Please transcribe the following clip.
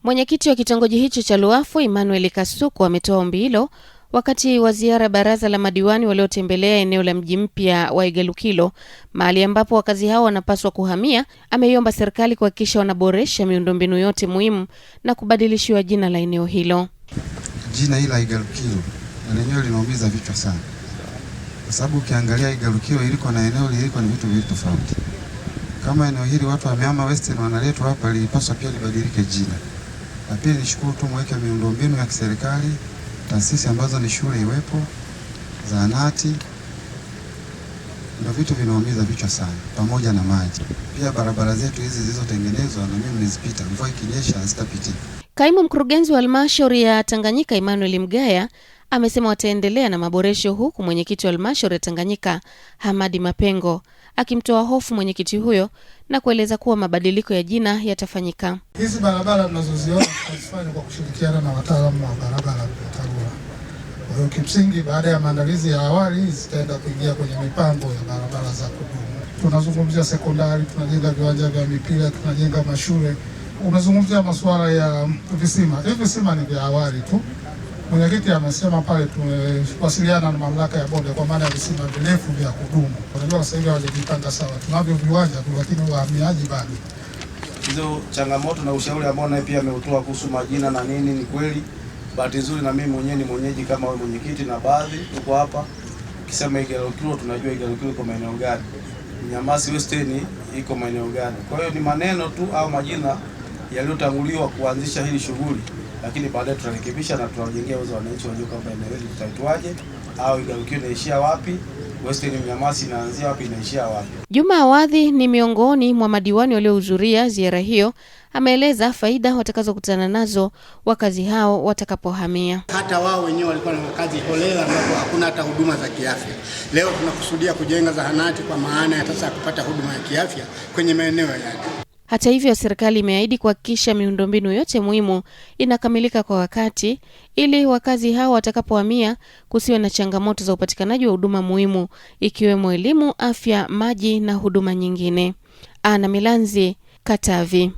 Mwenyekiti wa kitongoji hicho cha Luafu, Emmanuel Kasuku, ametoa ombi hilo wakati wa ziara baraza la madiwani waliotembelea eneo la mji mpya wa Igalukilo, mahali ambapo wakazi hao wanapaswa kuhamia. Ameiomba serikali kuhakikisha wanaboresha miundombinu yote muhimu na kubadilishiwa jina la eneo hilo. Jina hili la Igalukilo na lenyewe linaumiza vichwa sana, kwa sababu ukiangalia Igalukilo iliko na eneo liliko ni vitu viwili tofauti. Kama eneo hili watu wamehama Western wanaletwa hapa, lilipaswa pia libadilike jina. Na pia nishukuru tu mweke miundombinu ya kiserikali, taasisi ambazo ni shule iwepo, zahanati. Ndio vitu vinaumiza vichwa sana, pamoja na maji. Pia barabara zetu hizi zilizotengenezwa na mimi nizipita, mvua ikinyesha hazitapitika. Kaimu mkurugenzi wa halmashauri ya Tanganyika Emmanuel Mgaya amesema wataendelea na maboresho, huku mwenyekiti wa halmashauri ya Tanganyika Hamadi Mapengo akimtoa hofu mwenyekiti huyo na kueleza kuwa mabadiliko ya jina yatafanyika. Hizi barabara tunazoziona tunazifanya kwa kushirikiana na wataalamu wa barabara TARURA. Kwa hiyo kimsingi baada ya maandalizi ya awali zitaenda kuingia kwenye mipango ya barabara za kudumu. Tunazungumzia sekondari, tunajenga viwanja vya mipira, tunajenga mashule. Unazungumzia masuala ya visima. Hivi visima ni vya awali tu. Mwenyekiti amesema pale tumewasiliana na mamlaka ya bonde kwa maana ya visima virefu vya kudumu. Unajua sasa hivi hawajajipanga sawa. Tunavyo viwanja tu lakini wahamiaji bado. Hizo changamoto na ushauri ambao naye pia ameutoa kuhusu majina na nini ni kweli. Bahati nzuri na mimi mwenyewe ni mwenyeji kama wewe mwenyekiti, na baadhi tuko hapa. Ukisema Igalukilo tunajua Igalukilo iko maeneo gani. Nyamasi Western iko maeneo gani. Kwa hiyo ni maneno tu au majina yaliyotanguliwa kuanzisha hili shughuli, lakini baadaye tutarekebisha na tutawajengea uwezo wananchi wajue kwamba eneo hili litaitwaje au Igalukilo inaishia wapi, Western Nyamasi inaanzia wapi, inaishia wapi. Juma Awadhi ni miongoni mwa madiwani waliohudhuria ziara hiyo. Ameeleza faida watakazokutana nazo wakazi hao watakapohamia. Hata wao wenyewe walikuwa na makazi holela ambapo hakuna hata huduma za kiafya. Leo tunakusudia kujenga zahanati kwa maana ya sasa kupata huduma ya kiafya kwenye maeneo yake. Hata hivyo, serikali imeahidi kuhakikisha miundombinu yote muhimu inakamilika kwa wakati ili wakazi hao watakapohamia kusiwe na changamoto za upatikanaji wa huduma muhimu ikiwemo elimu, afya, maji na huduma nyingine. Ana Milanzi, Katavi.